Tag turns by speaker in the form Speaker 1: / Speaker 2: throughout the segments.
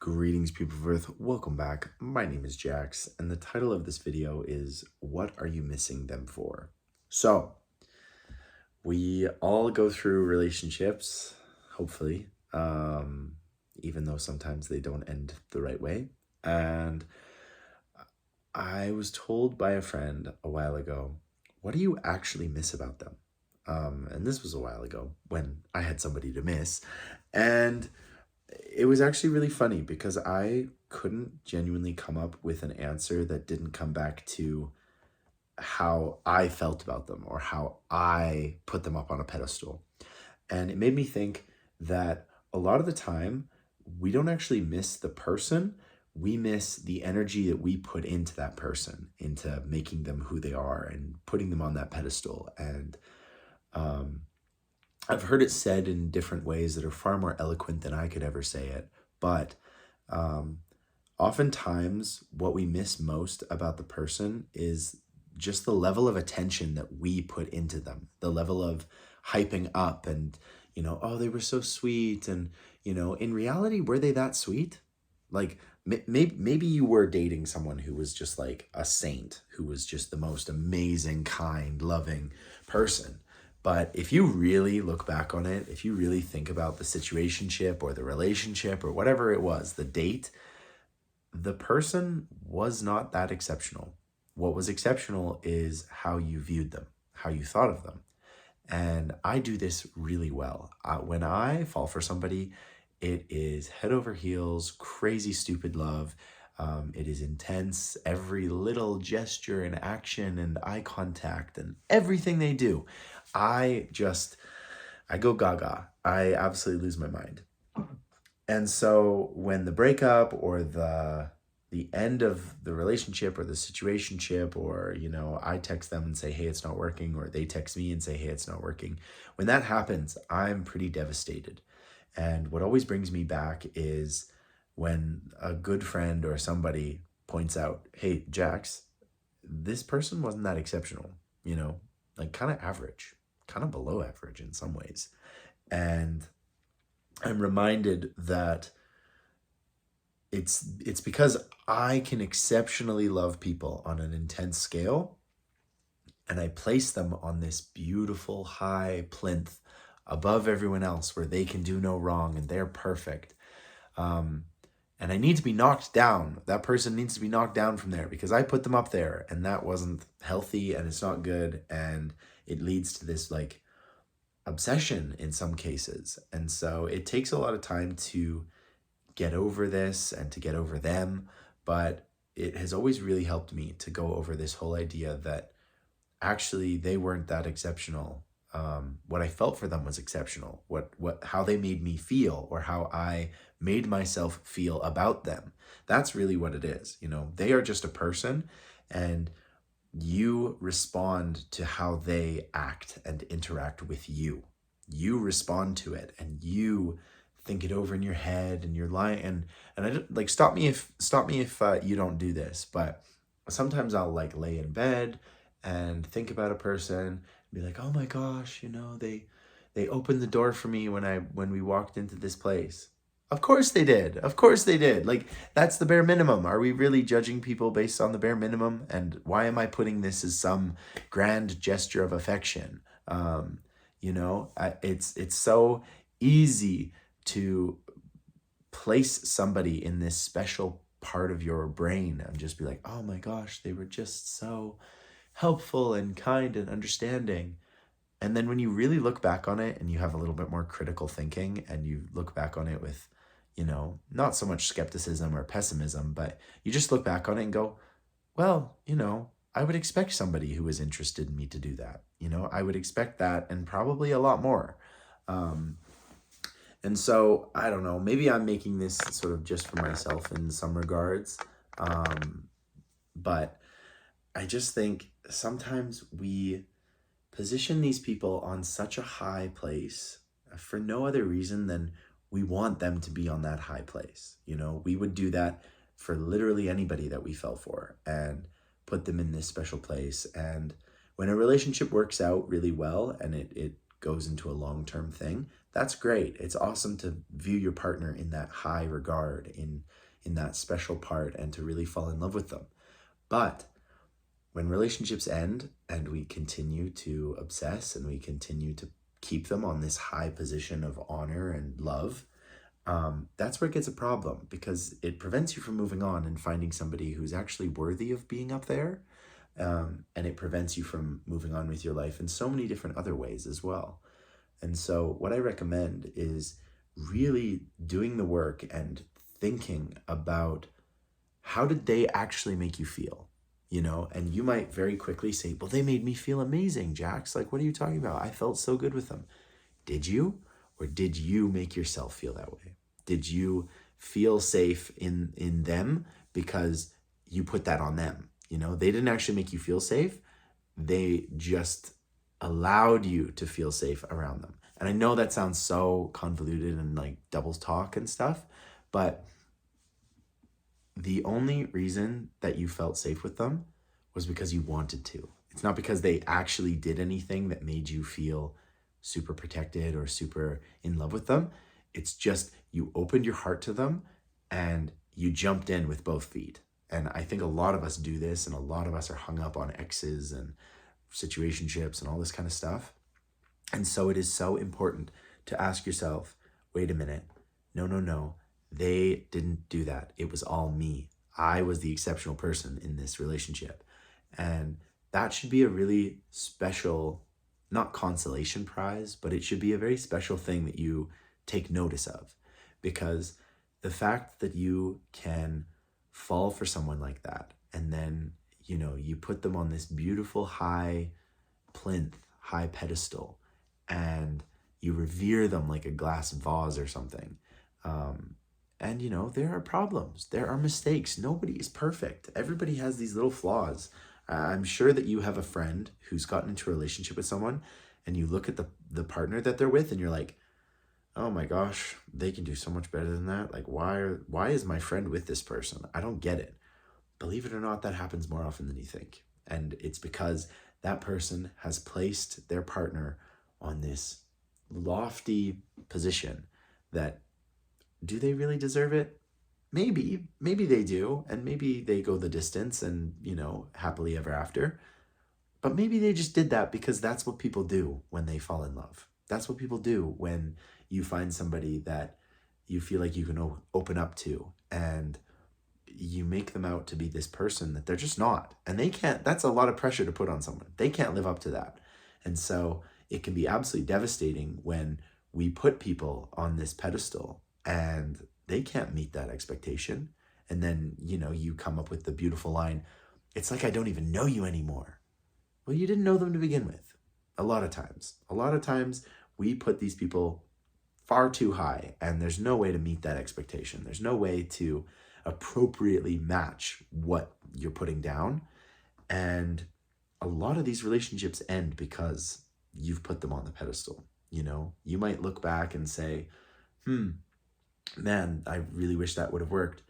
Speaker 1: Greetings, people of Earth. Welcome back. My name is Jax, and the title of this video is What Are You Missing Them For? So, we all go through relationships, hopefully, even though sometimes they don't end the right way. And I was told by a friend a while ago, what do you actually miss about them? And this was a while ago when I had somebody to miss. And it was actually really funny because I couldn't genuinely come up with an answer that didn't come back to how I felt about them or how I put them up on a pedestal. And it made me think that a lot of the time, we don't actually miss the person. We miss the energy that we put into that person, into making them who they are and putting them on that pedestal. And I've heard it said in different ways that are far more eloquent than I could ever say it. But oftentimes, what we miss most about the person is just the level of attention that we put into them, the level of hyping up and, oh, they were so sweet. And, in reality, were they that sweet? Like, maybe you were dating someone who was just like a saint, who was just the most amazing, kind, loving person. But if you really look back on it, if you really think about the situationship or the relationship or whatever it was, the date, the person was not that exceptional. What was exceptional is how you viewed them, how you thought of them. And I do this really well. When I fall for somebody, it is head over heels, crazy, stupid love. It is intense. Every little gesture and action and eye contact and everything they do, I go gaga. I absolutely lose my mind. And so when the breakup or the end of the relationship or the situationship, or, I text them and say, hey, it's not working, or they text me and say, hey, it's not working. When that happens, I'm pretty devastated. And what always brings me back is when a good friend or somebody points out, hey, Jax, this person wasn't that exceptional, like kind of average, kind of below average in some ways. And I'm reminded that it's because I can exceptionally love people on an intense scale, and I place them on this beautiful high plinth above everyone else where they can do no wrong and they're perfect. And I need to be knocked down. That person needs to be knocked down from there because I put them up there, and that wasn't healthy and it's not good. And it leads to this like obsession in some cases. And so it takes a lot of time to get over this and to get over them. But it has always really helped me to go over this whole idea that actually they weren't that exceptional. What I felt for them was exceptional. How they made me feel, or how I made myself feel about them. That's really what it is. They are just a person, and you respond to how they act and interact with you. You respond to it, and you think it over in your head, and you're lying. And I don't, like, stop me if you don't do this, but sometimes I'll like lay in bed and think about a person, be like, oh my gosh, they opened the door for me when we walked into this place. Of course they did. Of course they did. Like, that's the bare minimum. Are we really judging people based on the bare minimum? And why am I putting this as some grand gesture of affection? It's so easy to place somebody in this special part of your brain and just be like, oh my gosh, they were just so helpful and kind and understanding. And then when you really look back on it and you have a little bit more critical thinking and you look back on it with, not so much skepticism or pessimism, but you just look back on it and go, well, I would expect somebody who was interested in me to do that. I would expect that, and probably a lot more. And so, I don't know, maybe I'm making this sort of just for myself in some regards. But I just think sometimes we position these people on such a high place for no other reason than we want them to be on that high place. We would do that for literally anybody that we fell for and put them in this special place. And when a relationship works out really well and it goes into a long-term thing, that's great. It's awesome to view your partner in that high regard, in that special part, and to really fall in love with them. But when relationships end and we continue to obsess and we continue to keep them on this high position of honor and love, that's where it gets a problem, because it prevents you from moving on and finding somebody who's actually worthy of being up there. And it prevents you from moving on with your life in so many different other ways as well. And so what I recommend is really doing the work and thinking about, how did they actually make you feel? And you might very quickly say, well, they made me feel amazing, Jax. Like, what are you talking about? I felt so good with them. Did you? Or did you make yourself feel that way? Did you feel safe in them because you put that on them? They didn't actually make you feel safe. They just allowed you to feel safe around them. And I know that sounds so convoluted and like double talk and stuff, but the only reason that you felt safe with them was because you wanted to. It's not because they actually did anything that made you feel super protected or super in love with them. It's just you opened your heart to them and you jumped in with both feet. And I think a lot of us do this, and a lot of us are hung up on exes and situationships and all this kind of stuff. And so it is so important to ask yourself, wait a minute, no. They didn't do that. It was all me. I was the exceptional person in this relationship. And that should be a really special, not consolation prize, but it should be a very special thing that you take notice of. Because the fact that you can fall for someone like that, and then, you put them on this beautiful high plinth, high pedestal, and you revere them like a glass vase or something. And, there are problems. There are mistakes. Nobody is perfect. Everybody has these little flaws. I'm sure that you have a friend who's gotten into a relationship with someone, and you look at the partner that they're with and you're like, oh my gosh, they can do so much better than that. Like, why is my friend with this person? I don't get it. Believe it or not, that happens more often than you think. And it's because that person has placed their partner on this lofty position that, do they really deserve it? Maybe they do. And maybe they go the distance and, happily ever after. But maybe they just did that because that's what people do when they fall in love. That's what people do when you find somebody that you feel like you can open up to, and you make them out to be this person that they're just not. And they can't, that's a lot of pressure to put on someone. They can't live up to that. And so it can be absolutely devastating when we put people on this pedestal and they can't meet that expectation. And then, you come up with the beautiful line, it's like I don't even know you anymore. Well, you didn't know them to begin with. A lot of times we put these people far too high, and there's no way to meet that expectation. There's no way to appropriately match what you're putting down. And a lot of these relationships end because you've put them on the pedestal. You might look back and say, man, I really wish that would have worked.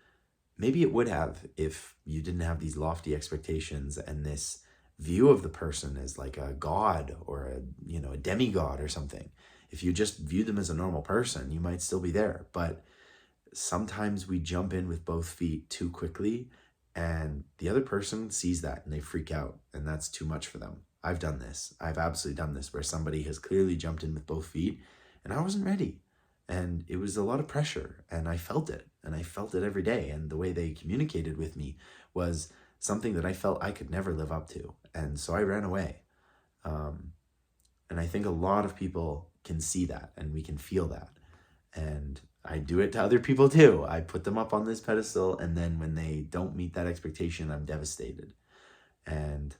Speaker 1: Maybe it would have if you didn't have these lofty expectations and this view of the person as like a god or a demigod or something. If you just view them as a normal person, you might still be there. But sometimes we jump in with both feet too quickly, and the other person sees that and they freak out, and that's too much for them. I've done this. I've absolutely done this, where somebody has clearly jumped in with both feet and I wasn't ready. And it was a lot of pressure, and I felt it, and I felt it every day. And the way they communicated with me was something that I felt I could never live up to. And so I ran away. And I think a lot of people can see that, and we can feel that. And I do it to other people too. I put them up on this pedestal, and then when they don't meet that expectation, I'm devastated. And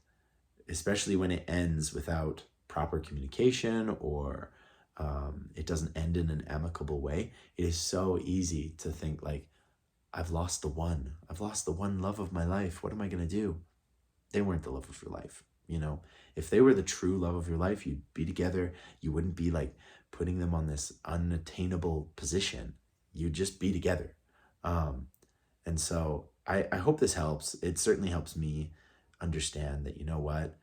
Speaker 1: especially when it ends without proper communication, or it doesn't end in an amicable way, it is so easy to think like, I've lost the one love of my life. What am I going to do? They weren't the love of your life. If they were the true love of your life, you'd be together. You wouldn't be like putting them on this unattainable position. You'd just be together. And so I hope this helps. It certainly helps me understand that, you know what,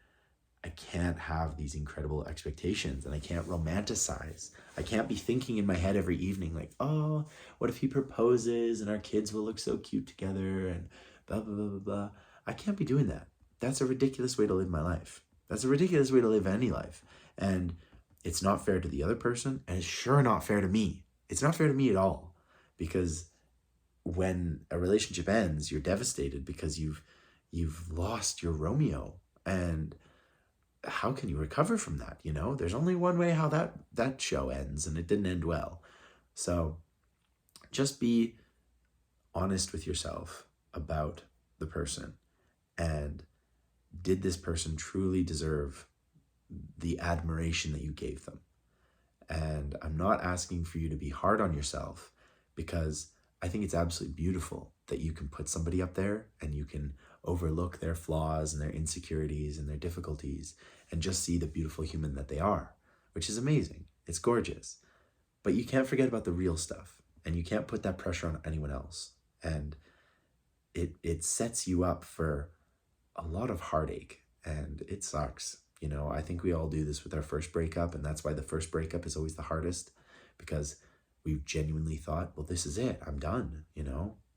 Speaker 1: I can't have these incredible expectations, and I can't romanticize. I can't be thinking in my head every evening like, oh, what if he proposes and our kids will look so cute together and blah, blah, blah, blah, blah. I can't be doing that. That's a ridiculous way to live my life. That's a ridiculous way to live any life. And it's not fair to the other person, and it's sure not fair to me. It's not fair to me at all, because when a relationship ends, you're devastated because you've lost your Romeo. And how can you recover from that? There's only one way how that show ends, and it didn't end well. So just be honest with yourself about the person, and did this person truly deserve the admiration that you gave them? And I'm not asking for you to be hard on yourself, because I think it's absolutely beautiful that you can put somebody up there and you can overlook their flaws and their insecurities and their difficulties and just see the beautiful human that they are, which is amazing. It's gorgeous. But you can't forget about the real stuff, and you can't put that pressure on anyone else. And it sets you up for a lot of heartache, and it sucks. I think we all do this with our first breakup, and that's why the first breakup is always the hardest, because we've genuinely thought, well, this is it. I'm done,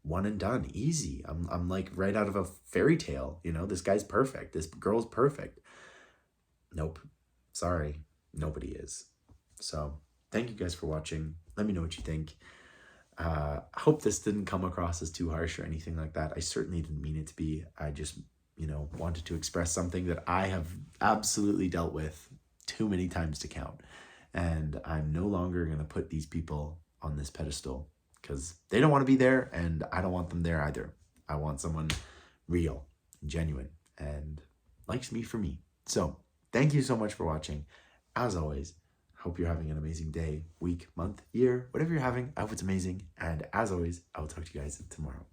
Speaker 1: one and done, easy. I'm like right out of a fairy tale, this guy's perfect. This girl's perfect. Nope. Sorry. Nobody is. So thank you guys for watching. Let me know what you think. I hope this didn't come across as too harsh or anything like that. I certainly didn't mean it to be. I just, wanted to express something that I have absolutely dealt with too many times to count. And I'm no longer going to put these people on this pedestal, because they don't want to be there, and I don't want them there either. I want someone real, genuine, and likes me for me. So thank you so much for watching. As always, hope you're having an amazing day, week, month, year, whatever you're having. I hope it's amazing. And as always, I will talk to you guys tomorrow.